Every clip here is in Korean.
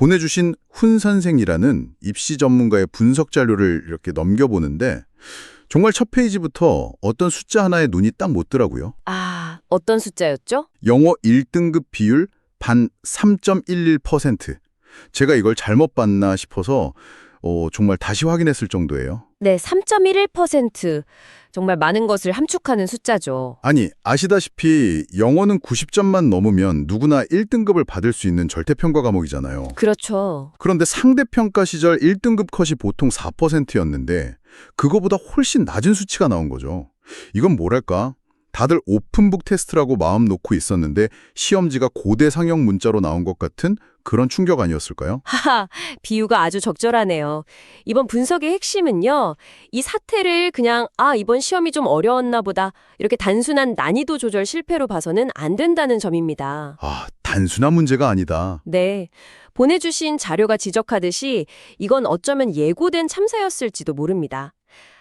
보내주신 훈 선생이라는 입시 전문가의 분석 자료를 이렇게 넘겨보는데 정말 첫 페이지부터 어떤 숫자 하나에 눈이 딱 못 더라고요. 아, 어떤 숫자였죠? 영어 1등급 비율 반 3.11%. 제가 이걸 잘못 봤나 싶어서 정말 다시 확인했을 정도예요. 네, 3.11%. 정말 많은 것을 함축하는 숫자죠. 아니, 아시다시피 영어는 90점만 넘으면 누구나 1등급을 받을 수 있는 절대평가 과목이잖아요. 그렇죠. 그런데 상대평가 시절 1등급 컷이 보통 4%였는데 그거보다 훨씬 낮은 수치가 나온 거죠. 이건 뭐랄까? 다들 오픈북 테스트라고 마음 놓고 있었는데 시험지가 고대 상형 문자로 나온 것 같은 그런 충격 아니었을까요? 하하, 비유가 아주 적절하네요. 이번 분석의 핵심은요, 이 사태를 그냥 이번 시험이 좀 어려웠나 보다 이렇게 단순한 난이도 조절 실패로 봐서는 안 된다는 점입니다. 아, 단순한 문제가 아니다. 네, 보내주신 자료가 지적하듯이 이건 어쩌면 예고된 참사였을지도 모릅니다.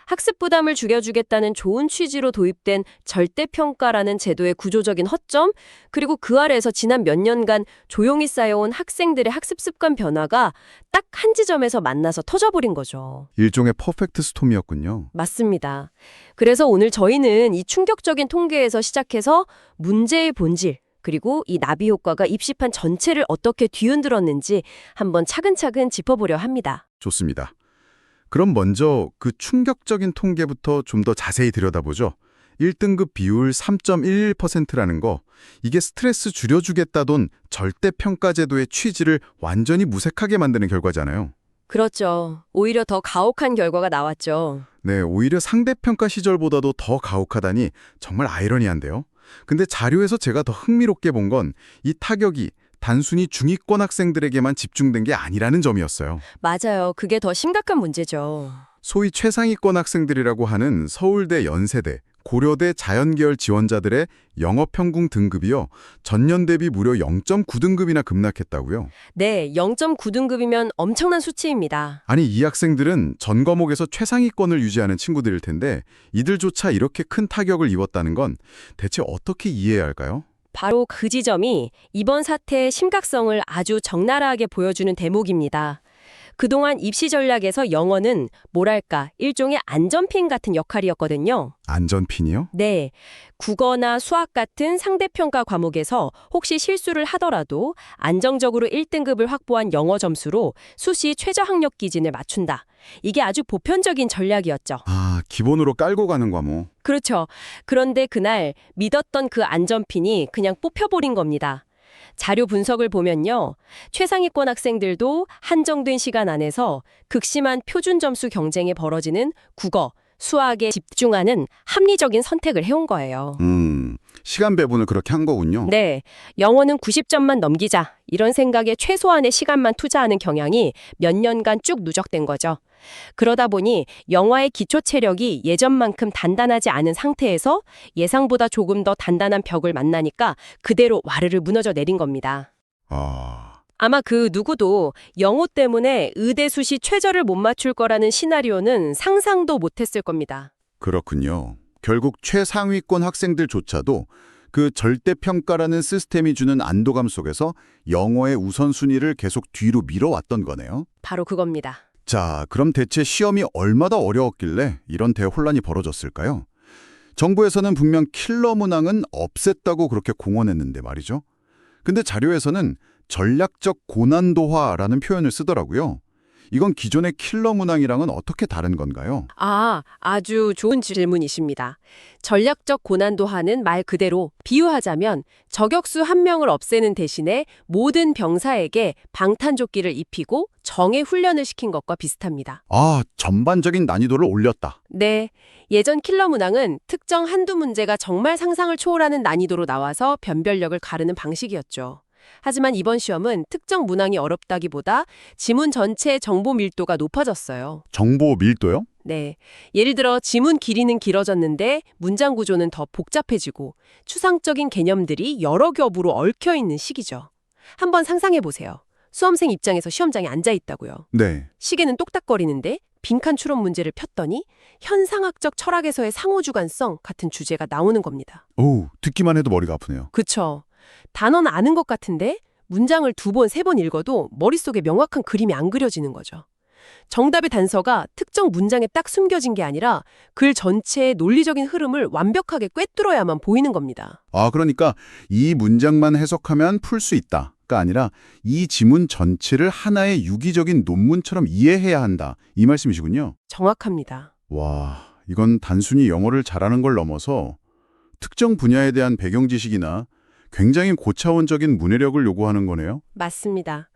학습 부담을 줄여주겠다는 좋은 취지로 도입된 절대평가라는 제도의 구조적인 허점, 그리고 그 아래에서 지난 몇 년간 조용히 쌓여온 학생들의 학습 습관 변화가 딱 한 지점에서 만나서 터져버린 거죠. 일종의 퍼펙트 스톰이었군요. 맞습니다. 그래서 오늘 저희는 이 충격적인 통계에서 시작해서 문제의 본질, 그리고 이 나비 효과가 입시판 전체를 어떻게 뒤흔들었는지 한번 차근차근 짚어보려 합니다. 좋습니다. 그럼 먼저 그 충격적인 통계부터 좀 더 자세히 들여다보죠. 1등급 비율 3.11%라는 거, 이게 스트레스 줄여주겠다던 절대평가제도의 취지를 완전히 무색하게 만드는 결과잖아요. 그렇죠. 오히려 더 가혹한 결과가 나왔죠. 네, 오히려 상대평가 시절보다도 더 가혹하다니 정말 아이러니한데요. 근데 자료에서 제가 더 흥미롭게 본 건 이 타격이 단순히 중위권 학생들에게만 집중된 게 아니라는 점이었어요. 맞아요. 그게 더 심각한 문제죠. 소위 최상위권 학생들이라고 하는 서울대, 연세대, 고려대 자연계열 지원자들의 영어평균 등급이요. 전년 대비 무려 0.9등급이나 급락했다고요. 네, 0.9등급이면 엄청난 수치입니다. 아니, 이 학생들은 전 과목에서 최상위권을 유지하는 친구들일 텐데 이들조차 이렇게 큰 타격을 입었다는 건 대체 어떻게 이해해야 할까요? 바로 그 지점이 이번 사태의 심각성을 아주 적나라하게 보여주는 대목입니다. 그동안 입시 전략에서 영어는 뭐랄까 일종의 안전핀 같은 역할이었거든요. 안전핀이요? 네, 국어나 수학 같은 상대평가 과목에서 혹시 실수를 하더라도 안정적으로 1등급을 확보한 영어 점수로 수시 최저 학력 기준을 맞춘다. 이게 아주 보편적인 전략이었죠. 아, 기본으로 깔고 가는 과목. 그렇죠. 그런데 그날 믿었던 그 안전핀이 그냥 뽑혀버린 겁니다. 자료 분석을 보면요. 최상위권 학생들도 한정된 시간 안에서 극심한 표준 점수 경쟁에 벌어지는 국어, 수학에 집중하는 합리적인 선택을 해온 거예요. 시간 배분을 그렇게 한 거군요. 네, 영어는 90점만 넘기자 이런 생각에 최소한의 시간만 투자하는 경향이 몇 년간 쭉 누적된 거죠. 그러다 보니 영어의 기초 체력이 예전만큼 단단하지 않은 상태에서 예상보다 조금 더 단단한 벽을 만나니까 그대로 와르르 무너져 내린 겁니다. 아마 그 누구도 영어 때문에 의대 수시 최저를 못 맞출 거라는 시나리오는 상상도 못했을 겁니다. 그렇군요. 결국 최상위권 학생들조차도 그 절대평가라는 시스템이 주는 안도감 속에서 영어의 우선순위를 계속 뒤로 밀어왔던 거네요. 바로 그겁니다. 자, 그럼 대체 시험이 얼마나 어려웠길래 이런 대혼란이 벌어졌을까요? 정부에서는 분명 킬러 문항은 없앴다고 그렇게 공언했는데 말이죠. 근데 자료에서는 전략적 고난도화라는 표현을 쓰더라고요. 이건 기존의 킬러 문항이랑은 어떻게 다른 건가요? 아주 좋은 질문이십니다. 전략적 고난도화는 말 그대로 비유하자면 저격수 한 명을 없애는 대신에 모든 병사에게 방탄조끼를 입히고 정예 훈련을 시킨 것과 비슷합니다. 아, 전반적인 난이도를 올렸다. 네, 예전 킬러 문항은 특정 한두 문제가 정말 상상을 초월하는 난이도로 나와서 변별력을 가르는 방식이었죠. 하지만 이번 시험은 특정 문항이 어렵다기보다 지문 전체의 정보 밀도가 높아졌어요. 정보 밀도요? 네. 예를 들어 지문 길이는 길어졌는데 문장 구조는 더 복잡해지고 추상적인 개념들이 여러 겹으로 얽혀있는 시기죠. 한번 상상해 보세요. 수험생 입장에서 시험장에 앉아 있다고요. 네. 시계는 똑딱거리는데 빈칸 추론 문제를 폈더니 현상학적 철학에서의 상호주관성 같은 주제가 나오는 겁니다. 듣기만 해도 머리가 아프네요. 그쵸. 단어는 아는 것 같은데 문장을 2번, 3번 읽어도 머릿속에 명확한 그림이 안 그려지는 거죠. 정답의 단서가 특정 문장에 딱 숨겨진 게 아니라 글 전체의 논리적인 흐름을 완벽하게 꿰뚫어야만 보이는 겁니다. 아, 그러니까 이 문장만 해석하면 풀 수 있다가 아니라 이 지문 전체를 하나의 유기적인 논문처럼 이해해야 한다. 이 말씀이시군요. 정확합니다. 와, 이건 단순히 영어를 잘하는 걸 넘어서 특정 분야에 대한 배경 지식이나 굉장히 고차원적인 문해력을 요구하는 거네요. 맞습니다.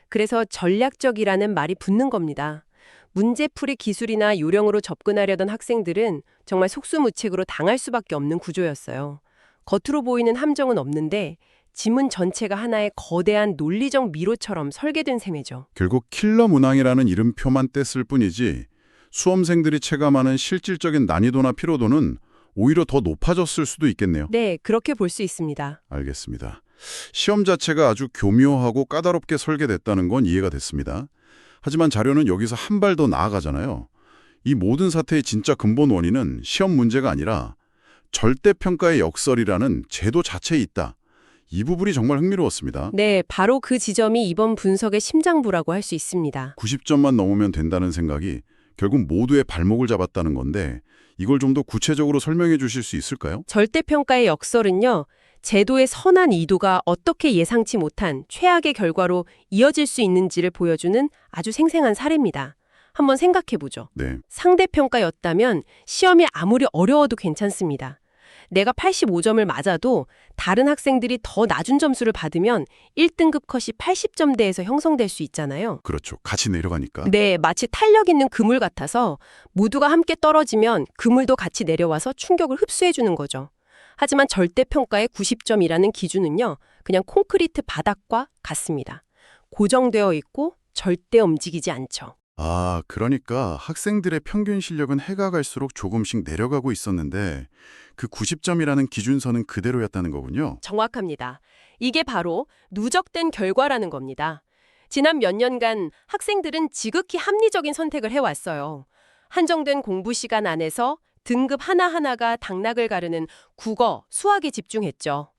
그래서 전략적이라는 말이 붙는 겁니다. 문제풀이 기술이나 요령으로 접근하려던 학생들은 정말 속수무책으로 당할 수밖에 없는 구조였어요. 겉으로 보이는 함정은 없는데 지문 전체가 하나의 거대한 논리적 미로처럼 설계된 셈이죠. 결국 킬러 문항이라는 이름표만 뗐을 뿐이지 수험생들이 체감하는 실질적인 난이도나 피로도는 오히려 더 높아졌을 수도 있겠네요. 네, 그렇게 볼 수 있습니다. 알겠습니다. 시험 자체가 아주 교묘하고 까다롭게 설계됐다는 건 이해가 됐습니다. 하지만 자료는 여기서 한 발 더 나아가잖아요. 이 모든 사태의 진짜 근본 원인은 시험 문제가 아니라 절대평가의 역설이라는 제도 자체에 있다. 이 부분이 정말 흥미로웠습니다. 네, 바로 그 지점이 이번 분석의 심장부라고 할 수 있습니다. 90점만 넘으면 된다는 생각이 결국 모두의 발목을 잡았다는 건데 이걸 좀 더 구체적으로 설명해 주실 수 있을까요? 절대평가의 역설은요, 제도의 선한 의도가 어떻게 예상치 못한 최악의 결과로 이어질 수 있는지를 보여주는 아주 생생한 사례입니다. 한번 생각해보죠. 네. 상대평가였다면 시험이 아무리 어려워도 괜찮습니다. 내가 85점을 맞아도 다른 학생들이 더 낮은 점수를 받으면 1등급 컷이 80점대에서 형성될 수 있잖아요. 그렇죠. 같이 내려가니까. 네, 마치 탄력 있는 그물 같아서 모두가 함께 떨어지면 그물도 같이 내려와서 충격을 흡수해주는 거죠. 하지만 절대평가의 90점이라는 기준은요, 그냥 콘크리트 바닥과 같습니다. 고정되어 있고 절대 움직이지 않죠. 아, 그러니까 학생들의 평균 실력은 해가 갈수록 조금씩 내려가고 있었는데 그 90점이라는 기준선은 그대로였다는 거군요. 정확합니다. 이게 바로 누적된 결과라는 겁니다. 지난 몇 년간 학생들은 지극히 합리적인 선택을 해왔어요. 한정된 공부 시간 안에서 등급 하나하나가 당락을 가르는 국어, 수학에 집중했죠.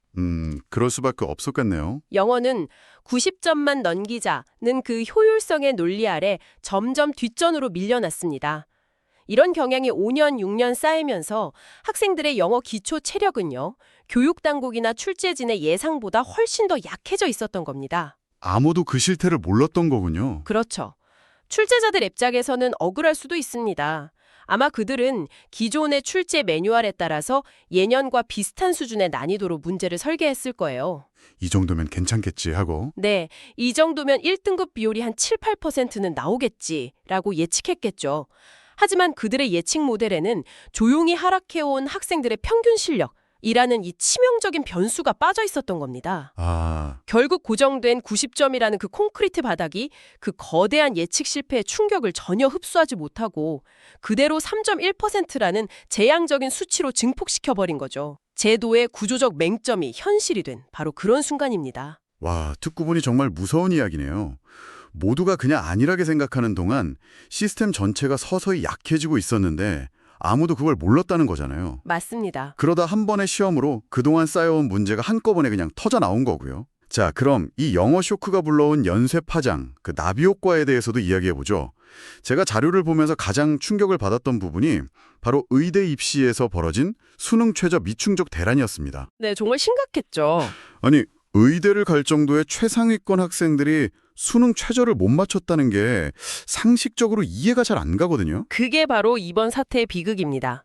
그럴 수밖에 없었겠네요. 영어는 90점만 넘기자는 그 효율성의 논리 아래 점점 뒷전으로 밀려났습니다. 이런 경향이 5년, 6년 쌓이면서 학생들의 영어 기초 체력은요, 교육당국이나 출제진의 예상보다 훨씬 더 약해져 있었던 겁니다. 아무도 그 실태를 몰랐던 거군요. 그렇죠. 출제자들 입장에서는 억울할 수도 있습니다. 아마 그들은 기존의 출제 매뉴얼에 따라서 예년과 비슷한 수준의 난이도로 문제를 설계했을 거예요. 이 정도면 괜찮겠지 하고. 네, 이 정도면 1등급 비율이 한 7, 8%는 나오겠지라고 예측했겠죠. 하지만 그들의 예측 모델에는 조용히 하락해온 학생들의 평균 실력이라는 이 치명적인 변수가 빠져 있었던 겁니다. 아, 결국 고정된 90점이라는 그 콘크리트 바닥이 그 거대한 예측 실패의 충격을 전혀 흡수하지 못하고 그대로 3.1%라는 재앙적인 수치로 증폭시켜버린 거죠. 제도의 구조적 맹점이 현실이 된 바로 그런 순간입니다. 와, 듣고 보니 정말 무서운 이야기네요. 모두가 그냥 안일하게 생각하는 동안 시스템 전체가 서서히 약해지고 있었는데 아무도 그걸 몰랐다는 거잖아요. 맞습니다. 그러다 한 번의 시험으로 그동안 쌓여온 문제가 한꺼번에 그냥 터져 나온 거고요. 자, 그럼 이 영어 쇼크가 불러온 연쇄 파장, 그 나비 효과에 대해서도 이야기해보죠. 제가 자료를 보면서 가장 충격을 받았던 부분이 바로 의대 입시에서 벌어진 수능 최저 미충족 대란이었습니다. 네, 정말 심각했죠. 아니, 의대를 갈 정도의 최상위권 학생들이 수능 최저를 못 맞췄다는 게 상식적으로 이해가 잘 안 가거든요. 그게 바로 이번 사태의 비극입니다.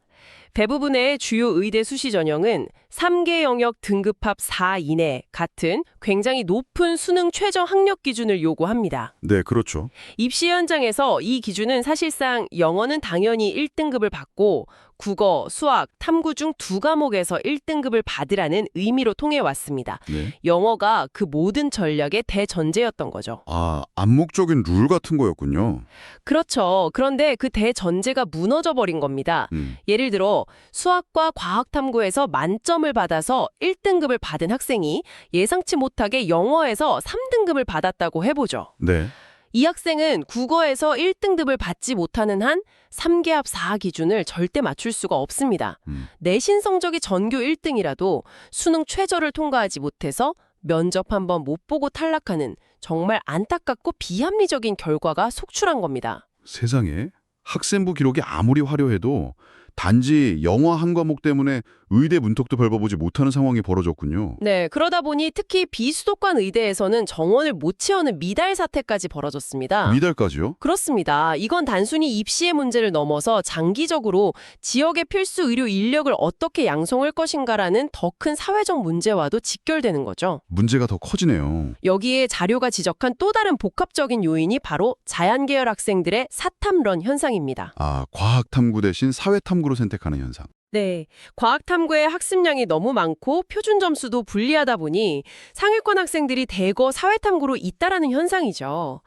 대부분의 주요 의대 수시 전형은 3개 영역 등급합 4 이내 같은 굉장히 높은 수능 최저 학력 기준을 요구합니다. 네, 그렇죠. 입시 현장에서 이 기준은 사실상 영어는 당연히 1등급을 받고 국어, 수학, 탐구 중 2과목에서 1등급을 받으라는 의미로 통해왔습니다. 네. 영어가 그 모든 전략의 대전제였던 거죠. 아, 암묵적인 룰 같은 거였군요. 그렇죠. 그런데 그 대전제가 무너져버린 겁니다. 예를 들어 수학과 과학 탐구에서 만점을 받아서 1등급을 받은 학생이 예상치 못하게 영어에서 3등급을 받았다고 해보죠. 네. 이 학생은 국어에서 1등급을 받지 못하는 한 3개합 4 기준을 절대 맞출 수가 없습니다. 내신 성적이 전교 1등이라도 수능 최저를 통과하지 못해서 면접 한번 못 보고 탈락하는 정말 안타깝고 비합리적인 결과가 속출한 겁니다. 세상에, 학생부 기록이 아무리 화려해도 단지 영어 한 과목 때문에 의대 문턱도 밟아보지 못하는 상황이 벌어졌군요. 네, 그러다 보니 특히 비수도권 의대에서는 정원을 못 채우는 미달 사태까지 벌어졌습니다. 미달까지요? 그렇습니다. 이건 단순히 입시의 문제를 넘어서 장기적으로 지역의 필수 의료 인력을 어떻게 양성할 것인가라는 더 큰 사회적 문제와도 직결되는 거죠. 문제가 더 커지네요. 여기에 자료가 지적한 또 다른 복합적인 요인이 바로 자연계열 학생들의 사탐런 현상입니다. 아, 과학탐구 대신 사회탐구로 선택하는 현상. 네, 과학탐구의 학습량이 너무 많고 표준 점수도 불리하다 보니 상위권 학생들이 대거 사회탐구로 잇따라는 현상이죠.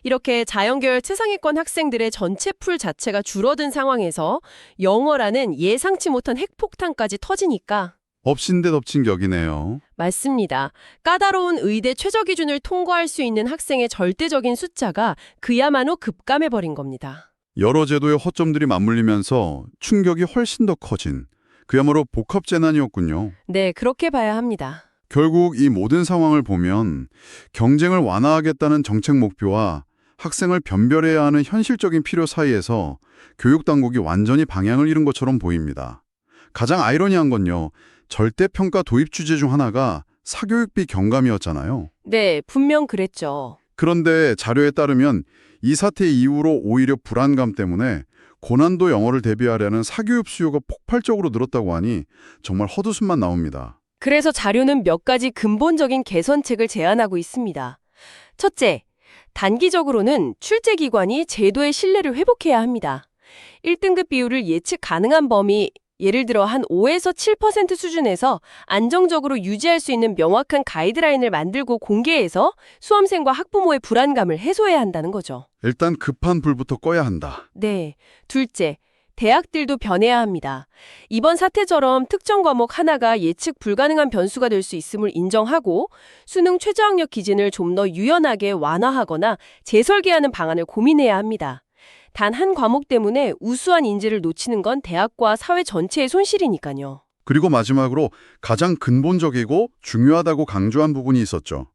이렇게 자연계열 최상위권 학생들의 전체 풀 자체가 줄어든 상황에서 영어라는 예상치 못한 핵폭탄까지 터지니까 엎친 데 덮친 격이네요. 맞습니다. 까다로운 의대 최저 기준을 통과할 수 있는 학생의 절대적인 숫자가 그야말로 급감해버린 겁니다. 여러 제도의 허점들이 맞물리면서 충격이 훨씬 더 커진 그야말로 복합 재난이었군요. 네, 그렇게 봐야 합니다. 결국 이 모든 상황을 보면 경쟁을 완화하겠다는 정책 목표와 학생을 변별해야 하는 현실적인 필요 사이에서 교육당국이 완전히 방향을 잃은 것처럼 보입니다. 가장 아이러니한 건요. 절대평가 도입 주제 중 하나가 사교육비 경감이었잖아요. 네, 분명 그랬죠. 그런데 자료에 따르면 이 사태 이후로 오히려 불안감 때문에 고난도 영어를 대비하려는 사교육 수요가 폭발적으로 늘었다고 하니 정말 헛웃음만 나옵니다. 그래서 자료는 몇 가지 근본적인 개선책을 제안하고 있습니다. 첫째, 단기적으로는 출제기관이 제도의 신뢰를 회복해야 합니다. 1등급 비율을 예측 가능한 범위, 예를 들어 한 5에서 7% 수준에서 안정적으로 유지할 수 있는 명확한 가이드라인을 만들고 공개해서 수험생과 학부모의 불안감을 해소해야 한다는 거죠. 일단 급한 불부터 꺼야 한다. 네. 둘째, 대학들도 변해야 합니다. 이번 사태처럼 특정 과목 하나가 예측 불가능한 변수가 될 수 있음을 인정하고 수능 최저학력 기준을 좀 더 유연하게 완화하거나 재설계하는 방안을 고민해야 합니다. 단 한 과목 때문에 우수한 인재를 놓치는 건 대학과 사회 전체의 손실이니까요. 그리고 마지막으로 가장 근본적이고 중요하다고 강조한 부분이 있었죠.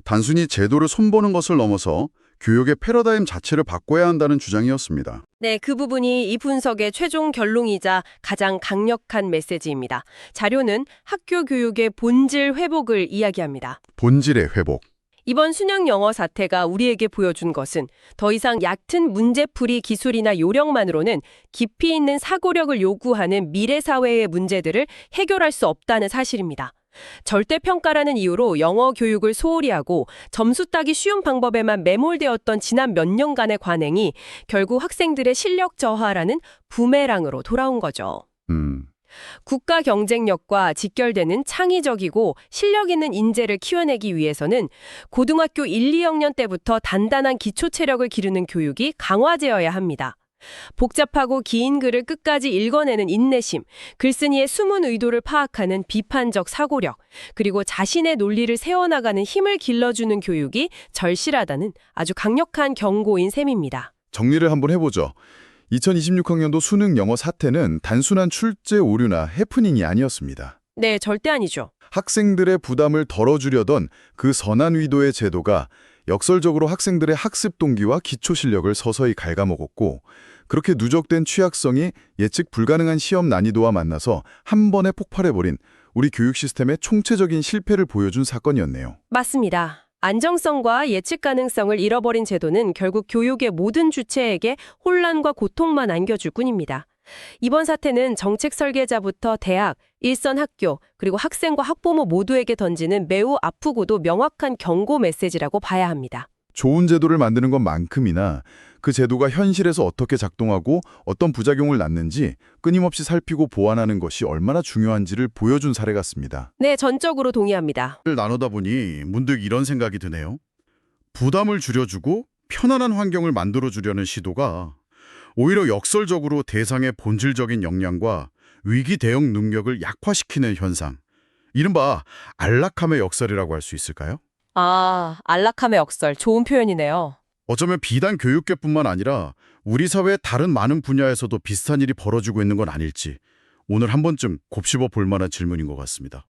단순히 제도를 손보는 것을 넘어서 교육의 패러다임 자체를 바꿔야 한다는 주장이었습니다. 네, 그 부분이 이 분석의 최종 결론이자 가장 강력한 메시지입니다. 자료는 학교 교육의 본질 회복을 이야기합니다. 본질의 회복. 이번 수능 영어 사태가 우리에게 보여준 것은 더 이상 얕은 문제풀이 기술이나 요령만으로는 깊이 있는 사고력을 요구하는 미래 사회의 문제들을 해결할 수 없다는 사실입니다. 절대평가라는 이유로 영어 교육을 소홀히 하고 점수 따기 쉬운 방법에만 매몰되었던 지난 몇 년간의 관행이 결국 학생들의 실력 저하라는 부메랑으로 돌아온 거죠. 국가 경쟁력과 직결되는 창의적이고 실력 있는 인재를 키워내기 위해서는 고등학교 1, 2학년 때부터 단단한 기초 체력을 기르는 교육이 강화되어야 합니다. 복잡하고 긴 글을 끝까지 읽어내는 인내심, 글쓴이의 숨은 의도를 파악하는 비판적 사고력, 그리고 자신의 논리를 세워나가는 힘을 길러주는 교육이 절실하다는 아주 강력한 경고인 셈입니다. 정리를 한번 해보죠. 2026학년도 수능 영어 사태는 단순한 출제 오류나 해프닝이 아니었습니다. 네, 절대 아니죠. 학생들의 부담을 덜어주려던 그 선한 의도의 제도가 역설적으로 학생들의 학습 동기와 기초 실력을 서서히 갉아먹었고 그렇게 누적된 취약성이 예측 불가능한 시험 난이도와 만나서 한 번에 폭발해버린 우리 교육 시스템의 총체적인 실패를 보여준 사건이었네요. 맞습니다. 안정성과 예측 가능성을 잃어버린 제도는 결국 교육의 모든 주체에게 혼란과 고통만 안겨줄 뿐입니다. 이번 사태는 정책 설계자부터 대학, 일선 학교, 그리고 학생과 학부모 모두에게 던지는 매우 아프고도 명확한 경고 메시지라고 봐야 합니다. 좋은 제도를 만드는 것만큼이나 그 제도가 현실에서 어떻게 작동하고 어떤 부작용을 낳는지 끊임없이 살피고 보완하는 것이 얼마나 중요한지를 보여준 사례 같습니다. 네, 전적으로 동의합니다. 나누다 보니 문득 이런 생각이 드네요. 부담을 줄여주고 편안한 환경을 만들어주려는 시도가 오히려 역설적으로 대상의 본질적인 역량과 위기 대응 능력을 약화시키는 현상. 이른바 안락함의 역설이라고 할 수 있을까요? 아, 안락함의 역설. 좋은 표현이네요. 어쩌면 비단 교육계뿐만 아니라 우리 사회의 다른 많은 분야에서도 비슷한 일이 벌어지고 있는 건 아닐지 오늘 한 번쯤 곱씹어 볼 만한 질문인 것 같습니다.